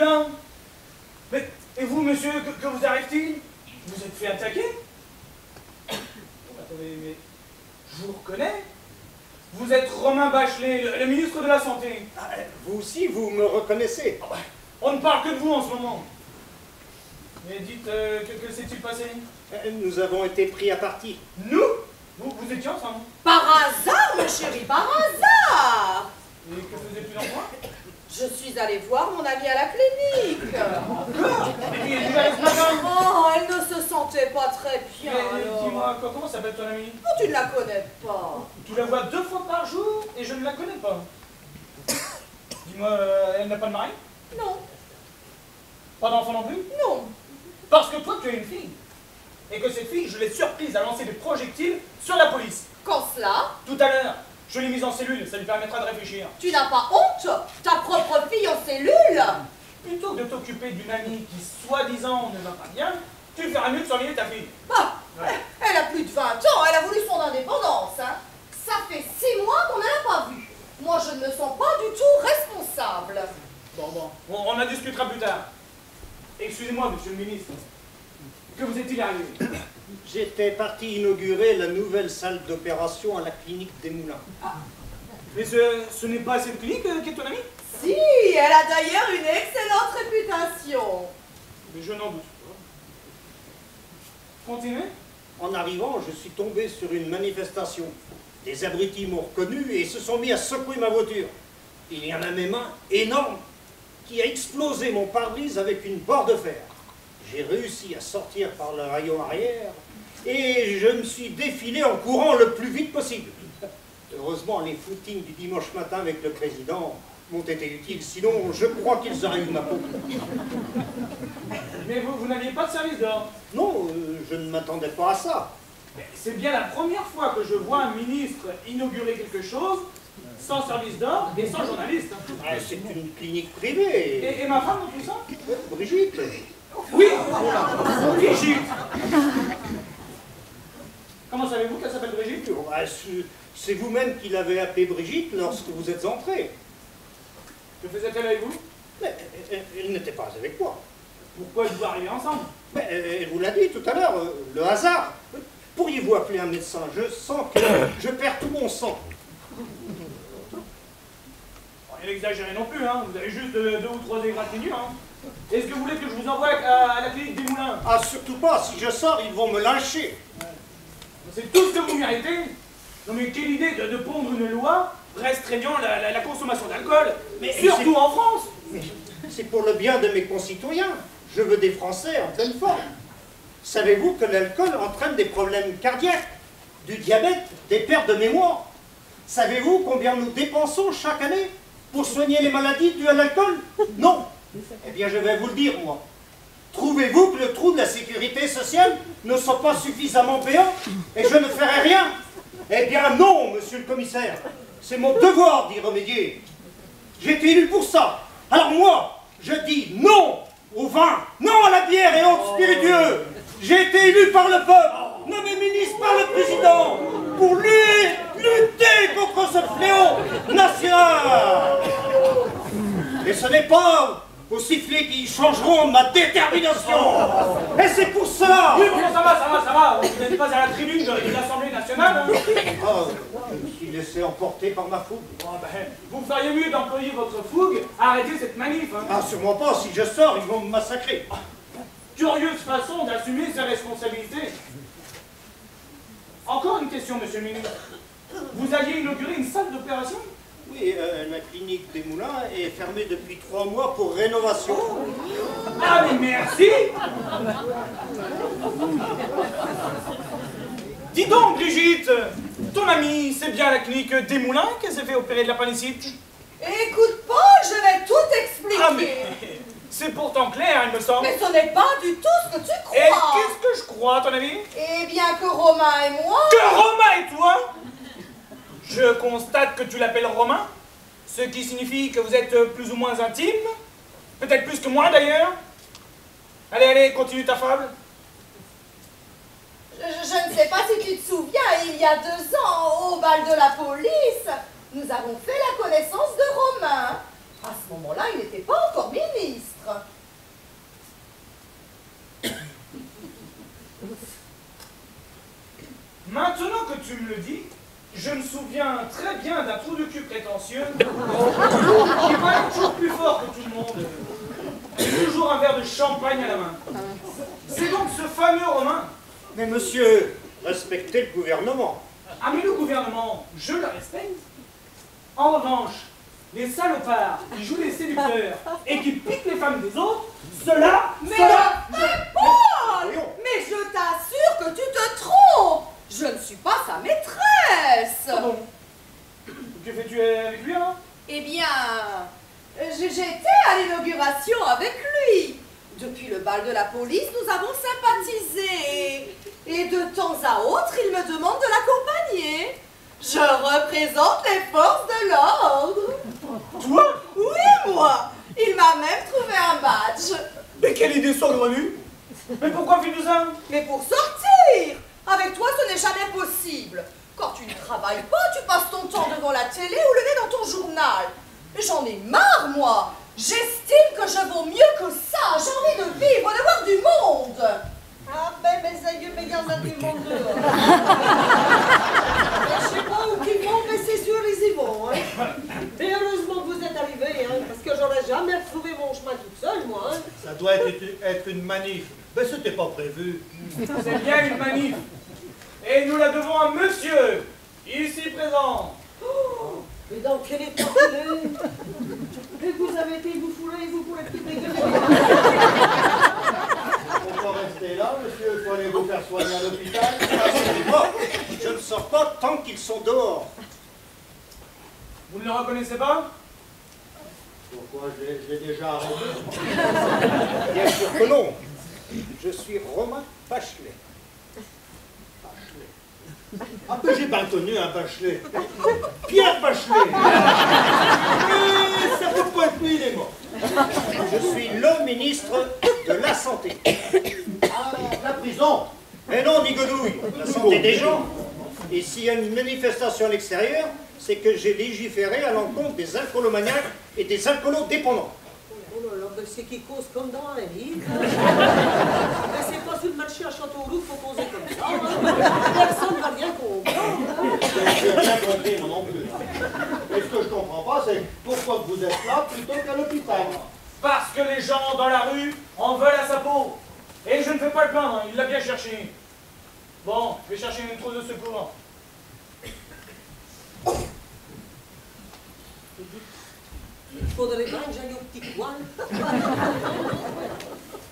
Desmoulins. Mais, et vous, monsieur, que vous arrive-t-il? Vous êtes fait attaquer? Oh, attendez, mais je vous reconnais. Vous êtes Romain Bachelet, le ministre de la Santé. Ah, vous aussi, vous me reconnaissez? Oh, on ne parle que de vous en ce moment. Mais dites, que s'est-il passé? Nous avons été pris à partie. Nous? Vous étiez ensemble? Par hasard, mon chéri, par hasard! Et que faisais-tu dans moi? Je suis allée voir mon amie à la clinique. Encore? Et tu allais ce matin? Oh, elle ne se sentait pas très bien. alors. Dis-moi, comment s'appelle ton amie? Oh, tu ne la connais pas. Tu la vois 2 fois par jour et je ne la connais pas. Dis-moi, elle n'a pas de mari? Non, Pas d'enfant non plus? non. Parce que toi, tu es une fille. Et que cette fille, je l'ai surprise à lancer des projectiles sur la police. Quand cela, Tout à l'heure, je l'ai mise en cellule, ça lui permettra de réfléchir. tu n'as pas honte? Ta propre fille en cellule? Plutôt que de t'occuper d'une amie qui, soi-disant, ne va pas bien, tu feras mieux de surveiller ta fille. Bah, Ouais. elle a plus de 20 ans, elle a voulu son indépendance. Hein. Ça fait 6 mois qu'on ne l'a pas vue. Moi, je ne me sens pas du tout responsable. Bon, on en discutera plus tard. Excusez-moi, monsieur le ministre. Que vous est-il arrivé? J'étais parti inaugurer la nouvelle salle d'opération à la clinique Desmoulins. Mais ce n'est pas cette clinique qui est ton amie? Si, elle a d'ailleurs une excellente réputation. Mais je n'en doute pas. Continuez. En arrivant, je suis tombé sur une manifestation. Des abrutis m'ont reconnu et se sont mis à secouer ma voiture. Il y en a même un énorme qui a explosé mon pare-brise avec une barre de fer. J'ai réussi à sortir par le rayon arrière et je me suis défilé en courant le plus vite possible. Heureusement, les footings du dimanche matin avec le président m'ont été utiles, sinon je crois qu'ils auraient eu ma peau. Mais vous n'aviez pas de service d'ordre? Non, je ne m'attendais pas à ça. Mais c'est bien la première fois que je vois un ministre inaugurer quelque chose sans service d'ordre et sans journaliste. Ah, c'est une clinique privée. Et ma femme dans tout ça? Brigitte. Oui, Brigitte. Comment savez-vous qu'elle s'appelle Brigitte? Ah, c'est vous-même qui l'avez appelée Brigitte lorsque vous êtes entrée. Que faisait-elle avec vous? Mais elle n'était pas avec moi. Pourquoi êtes-vous arrivés ensemble? Mais elle vous l'a dit tout à l'heure, le hasard. Pourriez-vous appeler un médecin? Je sens que je perds tout mon sang. Rien n'exagérez non plus, hein. Vous avez juste 2 ou 3 égratignures. Hein. Est-ce que vous voulez que je vous envoie à la clinique Desmoulins? Ah, surtout pas, si je sors, ils vont me lyncher. C'est tout ce que vous méritez. Non mais quelle idée de pondre une loi restreignant la consommation d'alcool, Mais surtout en France. Mais c'est pour le bien de mes concitoyens. Je veux des Français en pleine forme. Savez-vous que l'alcool entraîne des problèmes cardiaques, du diabète, des pertes de mémoire? Savez-vous combien nous dépensons chaque année pour soigner les maladies dues à l'alcool? Non. Eh bien, je vais vous le dire, moi. Trouvez-vous que le trou de la sécurité sociale ne soit pas suffisamment béant et je ne ferai rien? Eh bien non, monsieur le commissaire. C'est mon devoir d'y remédier. J'ai été élu pour ça. Alors moi, je dis non au vin, non à la bière et autres spiritueux. J'ai été élu par le peuple, nommé ministre par le président, pour lutter contre ce fléau national. Et ce n'est pas aux sifflets qui changeront ma détermination. Et c'est pour cela. Oui, bon, ça va. Vous n'êtes pas à la tribune de l'Assemblée nationale. Hein. Oh, je me suis laissé emporter par ma fougue. Bon, ben, vous feriez mieux d'employer votre fougue à arrêter cette manif. Hein. Ah, sûrement pas. Si je sors, ils vont me massacrer. Curieuse façon d'assumer ses responsabilités. Encore une question, monsieur le ministre. Vous alliez inaugurer une salle d'opération? Oui, la clinique Desmoulins est fermée depuis 3 mois pour rénovation. Ah, mais merci. Dis donc, Brigitte, ton amie, c'est bien à la clinique Desmoulins qu'elle s'est fait opérer de l'appendicite? Écoute, Paul, je vais tout expliquer. Ah, mais c'est pourtant clair, il me semble. Mais ce n'est pas du tout ce que tu crois. Et qu'est-ce que je crois, à ton avis? Eh bien que Romain et moi... Que Romain et toi? Je constate que tu l'appelles Romain, ce qui signifie que vous êtes plus ou moins intimes, peut-être plus que moi d'ailleurs. Allez, continue ta fable. Je ne sais pas si tu te souviens, il y a 2 ans, au bal de la police, nous avons fait la connaissance de Romain. À ce moment-là, il n'était pas encore ministre. Maintenant que tu me le dis, je me souviens très bien d'un trou de cul prétentieux qui parlait toujours plus fort que tout le monde. Et toujours un verre de champagne à la main. C'est donc ce fameux Romain. Mais monsieur, respectez le gouvernement. Ah mais le gouvernement, je le respecte. En revanche, les salopards qui jouent les séducteurs et qui piquent les femmes des autres, ceux-là, Mais Paul, mais je t'assure que tu te trompes. Je ne suis pas sa maîtresse. Pardon. Que fais-tu avec lui, hein? Eh bien, j'étais à l'inauguration avec lui. Depuis le bal de la police, nous avons sympathisé. Et de temps à autre, il me demande de l'accompagner. Je représente les forces de l'ordre. Toi? Oui, moi. Il m'a même trouvé un badge. Mais quelle idée saugrenue! Mais pourquoi fais-tu ça? Mais pour sortir. Avec toi, ce n'est jamais possible. Quand tu ne travailles pas, tu passes ton temps devant la télé ou le nez dans ton journal. J'en ai marre, moi. J'estime que je vaux mieux que ça. J'ai envie de vivre, de voir du monde. Ah ben, mes aïeux, mes gars, du monde dehors. Je sais pas où ils vont, mais c'est sûr, ils y vont. Hein. Mais heureusement que vous êtes arrivés, hein, parce que j'aurais jamais retrouvé mon chemin toute seule, moi. Hein. Ça doit être une manif. Mais c'était pas prévu. C'est bien une manif. Et nous la devons à monsieur, ici présent. Oh, mais dans quel état il est? Et vous avez été vous fouler, vous pourrez plus dégueuler. On va rester là, monsieur. Il faut aller vous faire soigner à l'hôpital. je ne sors pas tant qu'ils sont dehors. Vous ne le reconnaissez pas? Pourquoi je l'ai déjà arrêté? Bien sûr que non. Je suis Romain Bachelet. Ah ben j'ai pas connu un Bachelet. Pierre Bachelet. Mais ça peut pas être lui, il est mort. Je suis le ministre de la Santé. Ah, la prison. Mais non, Nigodouille, la santé des gens. Et s'il y a une manifestation à l'extérieur, c'est que j'ai légiféré à l'encontre des alcoolomaniaques et des alcoolodépendants. Oh là là, ben c'est qui cause comme dans un livre. Mais c'est pas sur le marché à Châteauroux qu'il faut causer comme ça. Hein. Personne ne va rien comprendre. Hein. Je n'ai rien compris, moi non plus. Et ce que je comprends pas, c'est pourquoi vous êtes là plutôt qu'à l'hôpital. Parce que les gens dans la rue en veulent à sa peau. Et je ne fais pas le plaindre, il l'a bien cherché. Bon, je vais chercher une trousse de secours. Il faudrait bien que j'aille au petit coin.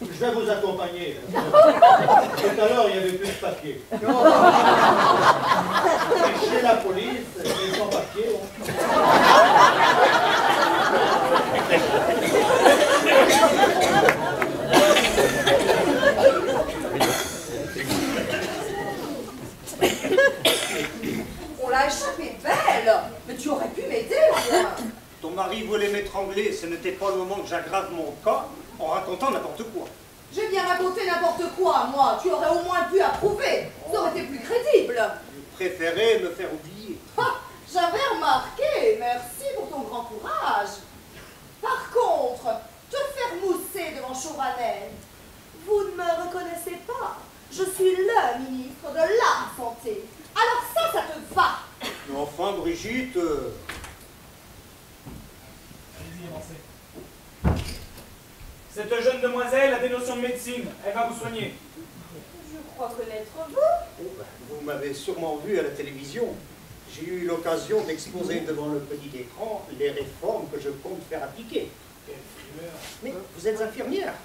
Je vais vous accompagner. Tout à l'heure, il n'y avait plus de papier. Chez la police, ils sont papier. On l'a échappé belle. Mais tu aurais pu m'aider, au moins. Ton mari voulait m'étrangler, ce n'était pas le moment que j'aggrave mon cas en racontant n'importe quoi. J'ai bien raconté n'importe quoi, moi. Tu aurais au moins pu approuver. Ça aurait été plus crédible. Je préférais me faire oublier. Ah, j'avais remarqué. Merci pour ton grand courage. Par contre, te faire mousser devant Chauvanel, vous ne me reconnaissez pas. Je suis le ministre de la Santé. Alors ça te va. Mais enfin, Brigitte... Allez-y, avancez. Cette jeune demoiselle a des notions de médecine. Elle va vous soigner. Je crois connaître vous. Oh, ben, vous m'avez sûrement vu à la télévision. J'ai eu l'occasion d'exposer devant le petit écran les réformes que je compte faire appliquer. Mais vous êtes infirmière.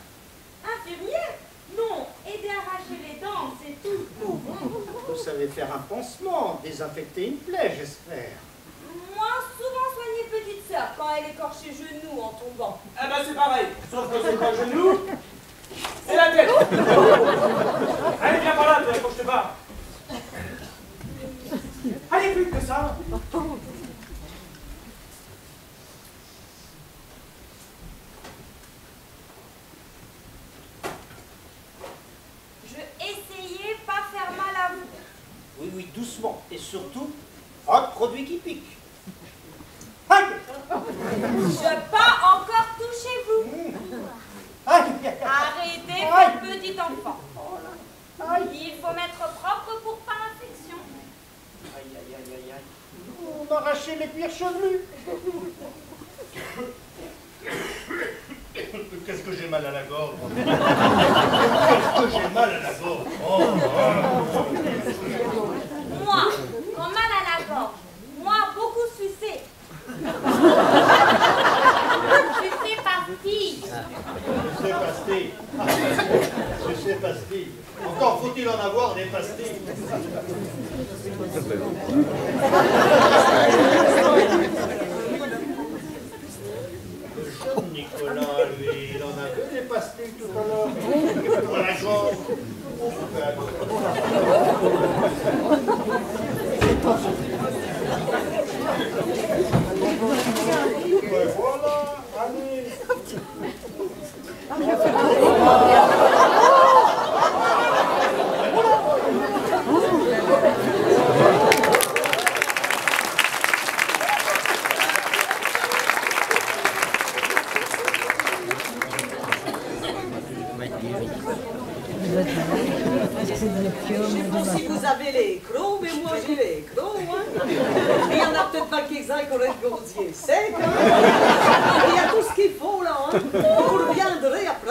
Infirmière? Non, aider à arracher les dents, c'est tout. Vous savez faire un pansement, désinfecter une plaie, j'espère. Moi, souvent soigner petite sœur quand elle écorche ses genoux en tombant. Ah ben c'est pareil, sauf que c'est pas le genou, c'est la tête. Allez, viens par là, faut que je te barre. Allez, plus que ça. Je essayais pas faire mal à vous. Oui, oui, doucement. Et surtout, pas de produit qui pique. Aïe! Je pas encore touché vous. Aïe! Arrêtez Aïe. votre petit enfant. Aïe! Il faut mettre propre pour pas infection. m'arracher les cuirs chevelus. Qu'est-ce que j'ai mal à la gorge? Qu'est-ce que j'ai mal à la gorge? Oh, Moi, quand mal à la gorge. Moi, beaucoup sucé. Sucé pastille. je sais pastille. Je sais pastille. Encore faut-il en avoir des pastilles. Le jeune Nicolas, lui, il en avait des pastilles tout à l'heure. Pour la gorge. Ben voilà, allez. Je sais pas si vous avez les crocs, mais moi j'ai les crocs, hein. Et il y en a peut-être pas quelques-uns qui auraient le gosier sec, hein. Et il y a tout ce qu'il faut, là, hein. Vous reviendrez après.